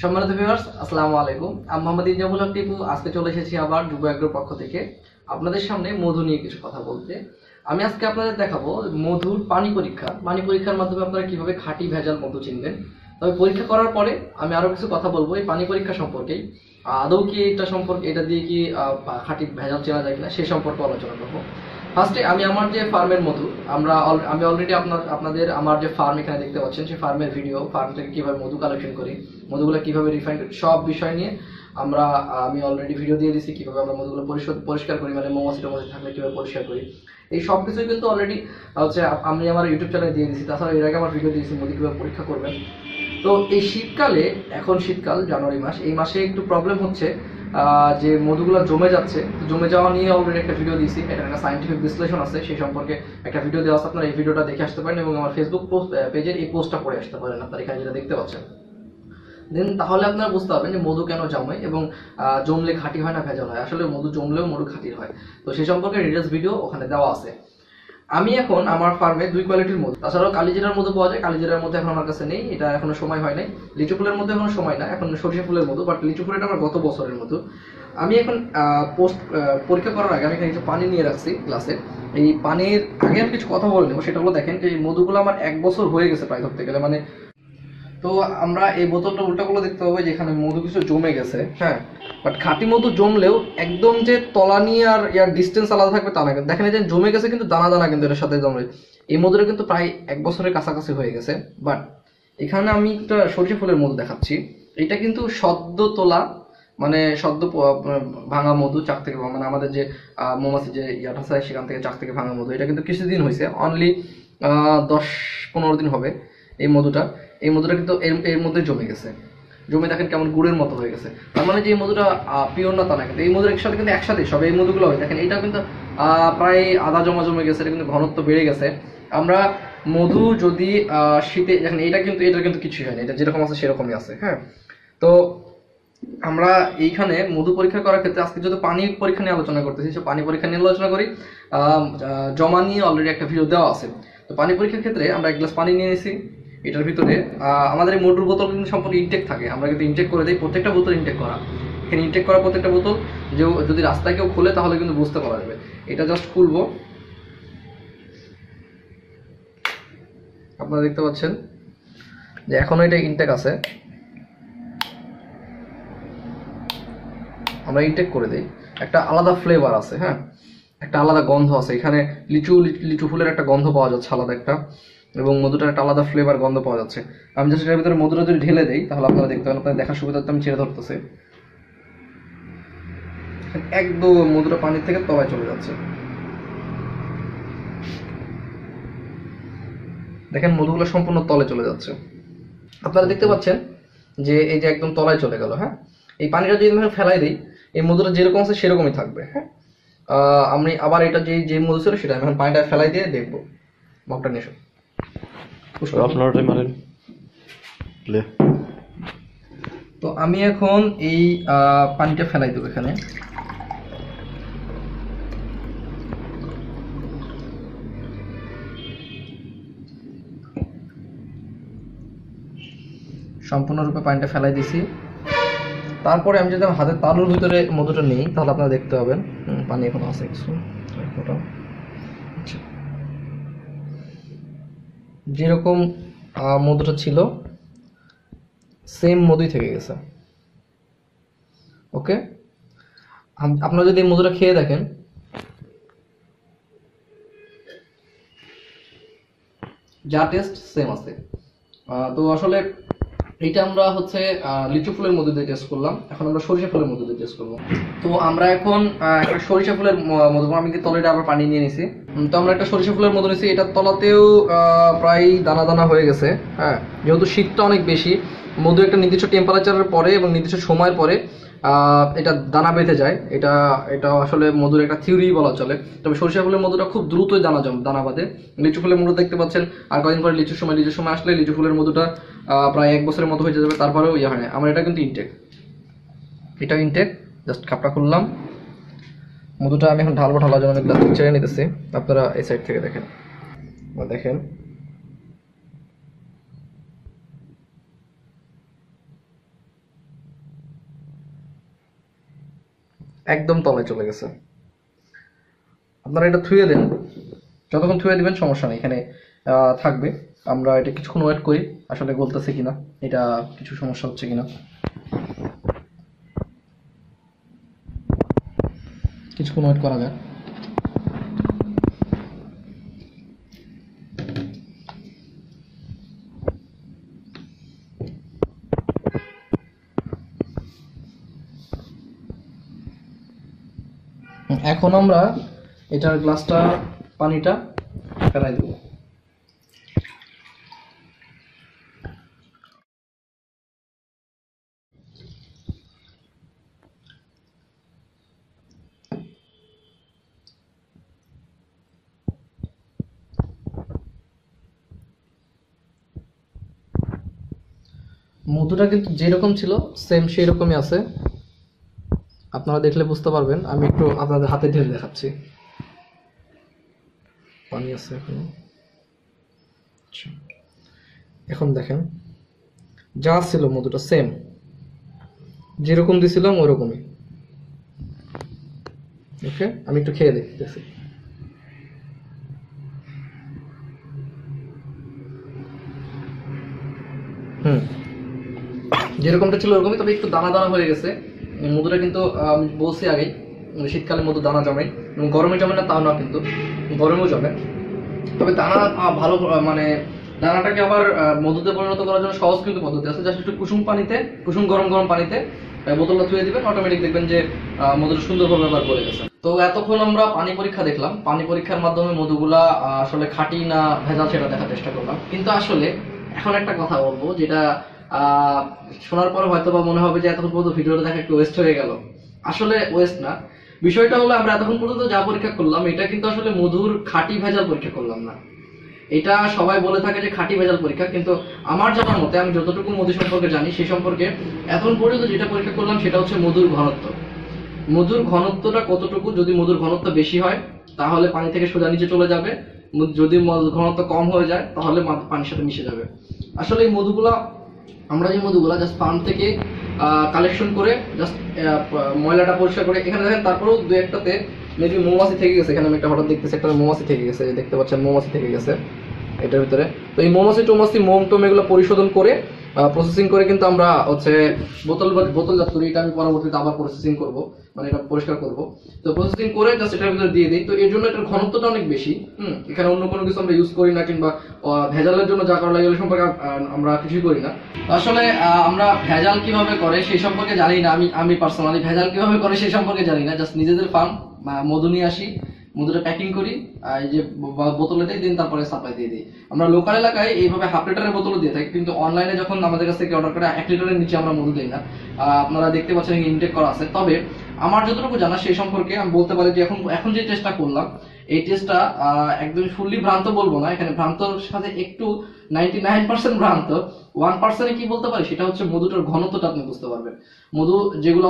সম্মানিত ভিউয়ার্স, আসসালামু আলাইকুম। আমি মোহাম্মদ ইনজামুল হক টিপু। আজকে চলে এসেছি আবার যুব এগ্রোর পক্ষ থেকে আপনাদের সামনে মধু নিয়ে কিছু কথা বলতে। আমি আজকে আপনাদের দেখাবো মধুর পানি পরীক্ষা। পানি পরীক্ষার মাধ্যমে আপনারা কিভাবে খাঁটি ভেজাল মধু চিনবেন। তবে পরীক্ষা করার পরে আমি আরো কিছু কথা বলবো এই পানি পরীক্ষা সম্পর্কে। আদৌ কি এটা দিয়ে কি খাঁটি ভেজাল চেনা যায় কিনা সে সম্পর্কে আলোচনা করবো। ফার্স্টে আমি আমার যে ফার্মের মধু আমি অলরেডি আপনাদের আমার যে ফার্ম এখানে দেখতে পাচ্ছেন সেই ফার্মের ভিডিও, ফার্ম থেকে কিভাবে মধু কালেকশন করি, মধুগুলো কিভাবে রিফাইন করি, সব বিষয় নিয়ে আমি অলরেডি ভিডিও দিয়ে দিচ্ছি। কিভাবে আমরা মধুগুলো পরিষ্কার করি, মানে মৌমাছিটার মধ্যে থাকলে কিভাবে পরিষ্কার করি, এই সব কিছুই কিন্তু অলরেডি হচ্ছে আমি আমার ইউটিউব চ্যানেলে দিয়ে দিচ্ছি। তাছাড়া এর আগে আমার ভিডিও দিয়েছি মধু কিভাবে পরীক্ষা করবেন। তো এই শীতকালে, এখন শীতকাল জানুয়ারি মাস, এই মাসে একটু প্রবলেম হচ্ছে যে মধুগুলো জমে যাচ্ছে। জমে যাওয়া নিয়ে অলরেডি একটা ভিডিও দিয়েছি, এটা একটা সায়েন্টিফিক বিশ্লেষণ আছে, সেই সম্পর্কে একটা ভিডিও দেওয়া আছে। আপনারা এই ভিডিওটা দেখে আসতে পারেন এবং আমার ফেসবুক পেজের এই পোস্টটা পড়ে আসতে পারেন, আপনারা এখানে যেটা দেখতে পাচ্ছেন। দেন তাহলে আপনারা বুঝতে পারবেন যে মধু কেন জমে এবং জমলে খাঁটি হয় না ভেজাল হয়। আসলে মধু জমলেও মধু খাঁটি হয়। তো সেই সম্পর্কে ডিটেলস ভিডিও ওখানে দেওয়া আছে। আমি এখন আমার ফার্মে দুই কোয়ালিটির মধু, তাছাড়াও কালিজিরার মধু পাওয়া যায়। কালিজিরার মধ্যে এখন আমার কাছে নেই, এটা এখনো সময় হয় নাই। লিচু ফুলের মধ্যে এখনো সময় না, এখন সরিষা ফুলের মধু। বাট লিচু ফুলটা আমার গত বছরের মধু। আমি এখন পরীক্ষা করার আগে আমি কিছু পানি নিয়ে রাখছি গ্লাসে। এই পানির আগে আমি কিছু কথা বলে নেবো। সেটা হলো, দেখেন যে এই মধুগুলো আমার 1 বছর হয়ে গেছে প্রায় ধরতে গেলে। মানে তো আমরা এই বোতলটা উল্টাগুলো দেখতে পাবো যেখানে মধু কিছু জমে গেছে, হ্যাঁ। বাট খাঁটি মধু জমলেও একদম যে তলানি আর ইয়ার ডিস্টেন্স আলাদা থাকবে তা না। দেখেন এই যে জমে গেছে কিন্তু দানা দানা কিন্তু এর সাথে জমে। এই মধুটা কিন্তু প্রায় 1 বছরের কাছাকাছি হয়ে গেছে। বাট এখানে আমি একটা সরিষা ফুলের মধু দেখাচ্ছি। এটা কিন্তু সদ্য তোলা, মানে সদ্য ভাঙা মধু, চাক থেকে, মানে আমাদের যে মৌমাছি যে ইয়াটা আছে সেখান থেকে চাক থেকে ভাঙা মধু। এটা কিন্তু কিছুদিন হয়েছে, অনলি 10-15 দিন হবে এই মধুটা। এই মধুটা কিন্তু এর মধ্যে জমে গেছে। জমে দেখেন কেমন গুড়ের মতো হয়ে গেছে। তার মানে যে এই মধুটা পিওর না তা না, কিন্তু এই মধুর একসাথে কিন্তু একসাথে সব এই মধুগুলো হয়। দেখেন এটা কিন্তু প্রায় আধা জমে গেছে, এটা কিন্তু ঘনত্ব বেড়ে গেছে। আমরা মধু যদি শীতে, দেখেন এটা কিন্তু কিছুই হয়নি, এটা যেরকম আছে সেরকমই আছে, হ্যাঁ। তো আমরা এইখানে মধু পরীক্ষা করার ক্ষেত্রে আজকে যদি পানি পরীক্ষা নিয়ে আলোচনা করতেছি, সে পানি পরীক্ষা নিয়ে আলোচনা করি। জমা নিয়ে অলরেডি একটা ভিডিও দেওয়া আছে। তো পানি পরীক্ষার ক্ষেত্রে আমরা 1 গ্লাস পানি নিয়ে নিয়েছি। এটার ভিতরে আমাদের এই মধুর বোতল কিন্তু সম্পূর্ণ ইনটেক থাকে, আমরা কিন্তু ইনটেক করে দিই। প্রত্যেকটা বোতল ইনটেক করা, এখানে ইনটেক করা প্রত্যেকটা বোতল। যে যদি রাস্তায় কেউ খোলে তাহলে কিন্তু বুঝতে পারা যাবে। এটা জাস্ট খুলবো, আপনারা দেখতে পাচ্ছেন যে এখনো এটা ইনটেক আছে। আমরা ইনটেক করে দিই, একটা আলাদা ফ্লেভার আছে, হ্যাঁ, একটা আলাদা গন্ধ আছে। এখানে লিচু ফুলের একটা গন্ধ পাওয়া যাচ্ছে আলাদা একটা, এবং মধুটার একটা আলাদা ফ্লেভার গন্ধ পাওয়া যাচ্ছে। আমি জাস্ট এটার ভিতরে মধুটা যদি ঢেলে দিই তাহলে আপনারা দেখতে পাবেন, আপনাদের দেখার সুবিধার্থে আমি ছেড়ে ধরতেছি। একদম মধুটা পানির থেকে তলায় চলে যাচ্ছে। দেখেন মধুগুলো সম্পূর্ণ তলে চলে যাচ্ছে। আপনারা দেখতে পাচ্ছেন যে এই যে একদম তলায় চলে গেল, হ্যাঁ। এই পানিটা যদি আমি ফেলাই দিই, এই মধুটা যেরকম আছে সেরকমই থাকবে, হ্যাঁ। আমি আবার এটা যে মধু ছিল সেটা আমি এখন পানিটা ফেলাই দিয়ে দেখবো। মগটা নিয়ে এসো। তো আমি এখন এই পানিটা ফেলাই দেবো এখানে। সম্পূর্ণরূপে পানিটা ফেলাই দিছি। তারপরে আমি যদি হাতের তালুর ভিতরে মধুটা নিই তাহলে আপনারা দেখতে পাবেন পানি এখন আছে কিছু। যেরকম মধুটা ছিল সেম মধুই থেকে গেছে, ওকে। আপনারা যদি এই মধুটা খেয়ে দেখেন, যা টেস্ট সেম আছে। তো আসলে এইটা আমরা হচ্ছে লিচু ফুলের মধ্যে দিয়ে টেস্ট করলাম। এখন আমরা সরিষা ফুলের মধ্যে দিয়ে টেস্ট করবো। তো আমরা এখন একটা সরিষা ফুলের মধু, আমি কি তলাটা আবার পানি নিয়ে নিছি। তো আমরা একটা সরিষা ফুলের মধু নিয়েছি। এটার তলাতেও প্রায় দানা দানা হয়ে গেছে, হ্যাঁ। যেহেতু শীতটা অনেক বেশি, মধু একটা নির্দিষ্ট টেম্পারেচারের পরে এবং নির্দিষ্ট সময়ের পরে এটা দানা বেঁধে যায়। এটা আসলে মধুর একটা থিওরি বলা চলে। তবে সরিষা ফুলের মধুটা খুব দ্রুতই দানা বাঁধে। লিচু ফুলের মধু দেখতে পাচ্ছেন, আর কদিন পরে লিচুর সময় আসলে লিচু ফুলের মধুটা প্রায় 1 বছরের মতো হয়ে যাবে, তারপরেও ইয়ে হয় না। আমার এটা কিন্তু ইনটেক, এটা ইনটেক। জাস্ট খাপটা খুললাম, মধুটা আমি এখন ঢালবো। ঢালার জন্য আমি গ্লাস ছেড়ে নিতেছি। আপনারা এই সাইড থেকে দেখেন, দেখেন একদম তলায় চলে গেছে। আপনারা এটা ধুয়ে দেন, যতক্ষণ ধুয়ে দিবেন সমস্যা নেই, এখানে থাকবে। আমরা এটা কিছুক্ষণ ওয়েট করি আসলে গলতেছে কিনা, এটা কিছু সমস্যা হচ্ছে কিনা, কিছুক্ষণ ওয়েট করা যায়। এখন আমরা এটার গ্লাসটা পানিটা ফেলাই দেবো। মধুটা কিন্তু যেরকম ছিল সেম সেই রকমই আছে, আপনারা দেখলে বুঝতে পারবেন। আমি একটু আপনাদের হাতে ঢেলে দেখাচ্ছি, পানি আছে এখনো। আচ্ছা, এখন দেখেন যা ছিল মধুটা সেম, যেরকম দিছিলাম ওরকমই। ওকে, আমি একটু খেয়ে দেখতেছি। যেরকমটা ছিল ওরকমই, তবে একটু দানা দানা হয়ে গেছে মধুটা। কিন্তু বলছি আগেই, শীতকালে মধু দানা জমে এবং গরমে জমে না তাও না, কিন্তু গরমেও জমে। তবে দানা ভালো মানে দানাটাকে আবার মধুতে পরিণত করার জন্য সহজ কিন্তু পদ্ধতি আছে। জাস্ট একটু কুসুম গরম গরম পানিতে বোতলটা ধুয়ে দিবেন, অটোমেটিক দেখবেন যে মধুটা সুন্দরভাবে আবার পড়ে গেছে। তো এতক্ষণ আমরা পানি পরীক্ষা দেখলাম, পানি পরীক্ষার মাধ্যমে মধুগুলা আসলে খাঁটি না ভেজাল সেটা দেখার চেষ্টা করলাম। কিন্তু আসলে এখন একটা কথা বলবো, যেটা শোনার পরে হয়তো বা মনে হবে যে এতক্ষণ পর্যন্ত ভিডিওটা দেখা একটু ওয়েস্ট হয়ে গেল। আসলে ওয়েস্ট না, বিষয়টা হলো আমরা এতক্ষণ পর্যন্ত যা পরীক্ষা করলাম এটা কিন্তু আসলে মধুর খাঁটি ভেজাল পরীক্ষা করলাম না। এটা সবাই বলে থাকে যে খাঁটি ভেজাল পরীক্ষা, কিন্তু আমার জানার মতে আমি যতটুকু মধু সম্পর্কে জানি সেই সম্পর্কে এখন পর্যন্ত যেটা পরীক্ষা করলাম সেটা হচ্ছে মধুর ঘনত্ব। মধুর ঘনত্বটা কতটুকু, যদি মধুর ঘনত্ব বেশি হয় তাহলে পানি থেকে সোজা নিচে চলে যাবে, যদি মধুর ঘনত্ব কম হয়ে যায় তাহলে পানির সাথে মিশে যাবে। আসলে এই মধুগুলা, আমরা যে মধুগুলা জাস্ট ফার্ম থেকে কালেকশন করে জাস্ট ময়লাটা পরিষ্কার করে এখানে দেখেন, তারপরেও দু একটাতে মেবি মৌমাছি থেকে গেছে। এখানে আমি একটা হঠাৎ দেখতেছি একটা মৌমাছি থেকে গেছে, দেখতে পাচ্ছেন মৌমাছি থেকে গেছে এটার ভিতরে। তো এই মৌমাছি টোমাছি মোম টোম এগুলো পরিশোধন করে প্রসেসিং করে কিন্তু আমরা হচ্ছে বোতলজাত করি। এটা আমি পরবর্তীতে আবার প্রসেসিং করব, মানে এটা পরিষ্কার করব। তো প্রসেসিং করে জাস্ট এটার ভিতরে দিয়ে দিই। তো এর জন্য এটার ঘনত্বটা অনেক বেশি। এখানে অন্য কোনো কিছু আমরা ইউজ করি না, কিংবা ভেজালের জন্য যা করা লাগে ওই সম্পর্কে আমরা কিছুই করি না। আসলে আমরা ভেজাল কিভাবে করে সেই সম্পর্কে জানি না। আমি পার্সোনালি ভেজাল কিভাবে করে সেই সম্পর্কে জানি না। জাস্ট নিজেদের ফার্ম মধু নিয়ে আসি, মধুটা প্যাকিং করি, এই যে বোতলে দিই, দিন তারপরে সাপ্লাই দিয়ে দিই। আমরা লোকাল এলাকায় এইভাবে হাফ লিটারের বোতল দিয়ে থাকি, কিন্তু অনলাইনে যখন আমাদের কাছ থেকে অর্ডার করে 1 লিটারের নিচে আমরা মধু দিই না। আপনারা দেখতে পাচ্ছেন ইনটেক করা আছে। তবে আমার যতটুকু জানা সেই সম্পর্কে আমি বলতে পারি যে এখন যে টেস্টটা করলাম এই টেস্টটা একদম ফুললি ভ্রান্ত বলবো না। এখানে ভ্রান্তর সাথে একটু 99% ভ্রান্ত, 1% কি বলতে পারি সেটা হচ্ছে মধুটার ঘনত্বটা আপনি বুঝতে পারবেন। মধু যেগুলো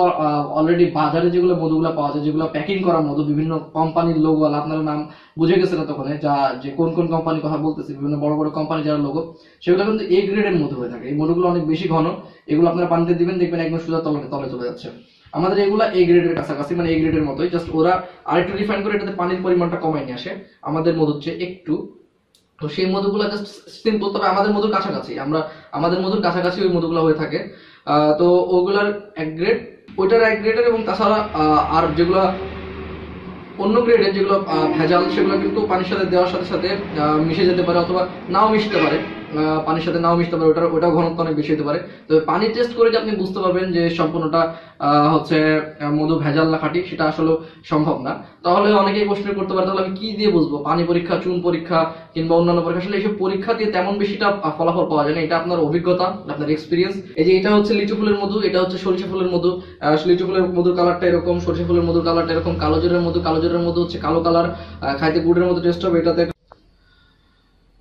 অলরেডি বাজারে যেগুলো মধুগুলো পাওয়া যায়, যেগুলো প্যাকিং করা মধু, বিভিন্ন কোম্পানির লোগো, আপনারা নাম বুঝে গেছেন তখন যা যে কোন কোন কোম্পানির কথা বলতেছি, বিভিন্ন বড় বড় কোম্পানি যারা লোগো, সেগুলো কিন্তু এ গ্রেডের মধু হয়ে থাকে। এই মধুগুলো অনেক বেশি ঘন, এগুলো আপনারা পানিতে দিবেন দেখবেন একদম সোজা তলে চলে যাচ্ছে। আমাদের এগুলা এ গ্রেডের কাছাকাছি, মানে এ গ্রেডের মতোই, জাস্ট ওরা আরেকটু রিফাইন করে এটাতে পানির পরিমাণটা কমাই নিয়ে আসে, আমাদের মধুর চেয়ে একটু। তো সেই মধুগুলো জাস্ট সিম্পল, তবে আমাদের মধুর কাছাকাছি, আমাদের মধুর কাছাকাছি ওই মধুগুলো হয়ে থাকে। তো ওগুলার এক গ্রেড, ওইটার এক গ্রেডের, এবং তাছাড়া আর যেগুলো অন্য গ্রেডের যেগুলো ভেজাল সেগুলো কিন্তু পানির সাথে দেওয়ার সাথে সাথে মিশে যেতে পারে, অথবা নাও মিশতে পারে, পানির সাথে নাও মিশতে পারে, ওটাও ঘনত্ব অনেক বেশি হতে পারে। তবে পানি টেস্ট করে যে আপনি বুঝতে পারবেন যে সম্পূর্ণটা হচ্ছে মধু ভেজাল না খাঁটি, সেটা আসলে সম্ভব না। তাহলে অনেকেই প্রশ্ন করতে পারে তাহলে আমি কি দিয়ে বুঝবো? পানি পরীক্ষা, চুন পরীক্ষা কিংবা অন্যান্য পরীক্ষা, আসলে এইসব পরীক্ষা দিয়ে তেমন বেশিটা ফলাফল পাওয়া যায় না। এটা আপনার অভিজ্ঞতা, আপনার এক্সপিরিয়েন্স। এই যে এটা হচ্ছে লিচু ফুলের মধু, এটা হচ্ছে সরিষা ফুলের মধু। লিচু ফুলের মধুর কালারটা এরকম, সরিষা ফুলের মধুর কালারটা এরকম, কালোজিরার মধু হচ্ছে কালো কালার, খাইতে গুড়ের মতো টেস্ট হবে এটাতে।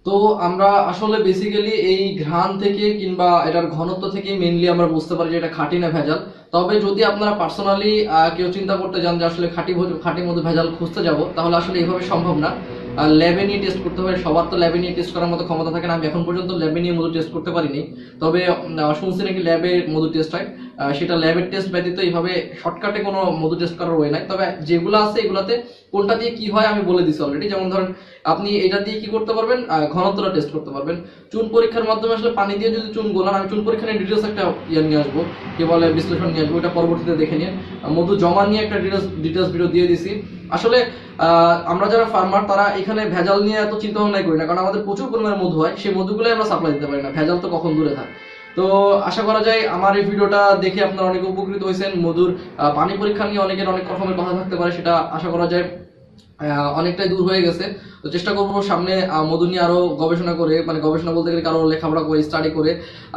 তো আমরা আসলে বেসিক্যালি এই ঘ্রাণ থেকে কিংবা এটার ঘনত্ব থেকে মেইনলি আমরা বুঝতে পারি যে এটা খাঁটি না ভেজাল। তবে যদি আপনারা পার্সোনালি কেউ চিন্তা করতে যান যে আসলে খাঁটি মধু ভেজাল খুঁজতে যাব, তাহলে আসলে এইভাবে সম্ভব না। ল্যাবে নিয়ে টেস্ট করতে হয়, সবার তো ল্যাবে নিয়ে টেস্ট করার মতো ক্ষমতা থাকে না। আমি এখন পর্যন্ত ল্যাবে নিয়ে মধু টেস্ট করতে পারিনি, তবে শুনছি নাকি ল্যাবে মধু টেস্ট হয়। সেটা ল্যাবের টেস্ট ব্যতীত এইভাবে শর্টকাটে কোনো মধু টেস্ট করার ওয়ে নাই। তবে যেগুলো আছে এগুলাতে কোনটা দিয়ে কি হয় আমি বলে দিছি অলরেডি। যেমন ধরেন আপনি এটা দিয়ে কি করতে পারবেন, ঘনত্বটা টেস্ট করতে পারবেন। চুন পরীক্ষার মাধ্যমে আসলে পানি দিয়ে যদি চুন গোলান, আমি চুন পরীক্ষা নিয়ে ডিটেলস একটা নিয়ে আসবো, কি বলে বিশ্লেষণ নিয়ে আসবো, এটা পরবর্তীতে দেখে নিয়ে। মধু জমা নিয়ে একটা ডিটেলস ভিডিও দিয়ে দিছি। আসলে আমরা যারা ফার্মার তারা এখানে ভেজাল নিয়ে এত চিন্তা ভাবনা করি না, কারণ আমাদের প্রচুর পরিমাণে মধু হয়, সেই মধুগুলোই আমরা সাপ্লাই দিতে পারি না, ভেজাল তো কখন দূরে থাকে। তো আশা করা যায় আমার এই ভিডিওটা দেখে আপনারা অনেক উপকৃত হয়েছেন। মধুর পানি পরীক্ষা নিয়ে অনেকের অনেক রকমের কথা থাকতে পারে, সেটা আশা করা যায় অনেকটাই দূর হয়ে গেছে। তো চেষ্টা করবো সামনে মধু নিয়ে আরো গবেষণা করে, মানে গবেষণা বলতে গেলে কারো লেখাপড়া করে স্টাডি করে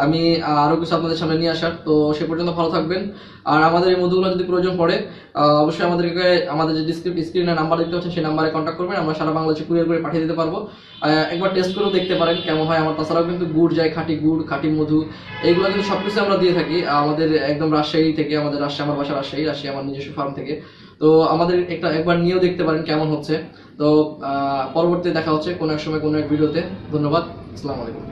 আমি আরো কিছু আপনাদের সামনে নিয়ে আসার। তো সে পর্যন্ত ভালো থাকবেন। আর আমাদের এই মধুগুলো যদি প্রয়োজন পড়ে অবশ্যই আমাদের যে স্ক্রিনে নাম্বার দেখতে পাচ্ছেন সেই নাম্বারে কন্ট্যাক্ট করবেন, আমরা সারা বাংলাদেশে কুরিয়ার করে পাঠিয়ে দিতে পারবো। একবার টেস্ট করেও দেখতে পারেন কেমন হয় আমার। তাছাড়াও কিন্তু গুড় যায়, খাঁটি গুড়, খাঁটি মধু, এইগুলো কিন্তু সবকিছু আমরা দিয়ে থাকি আমাদের একদম রাজশাহী থেকে। আমার বাসা রাজশাহী আমার নিজস্ব ফার্ম থেকে। তো আমাদের একবার নিয়েও দেখতে পারেন কেমন হচ্ছে। তো পরবর্তী দেখা হচ্ছে কোনো এক সময় কোনো এক ভিডিওতে। ধন্যবাদ, আসসালামু আলাইকুম।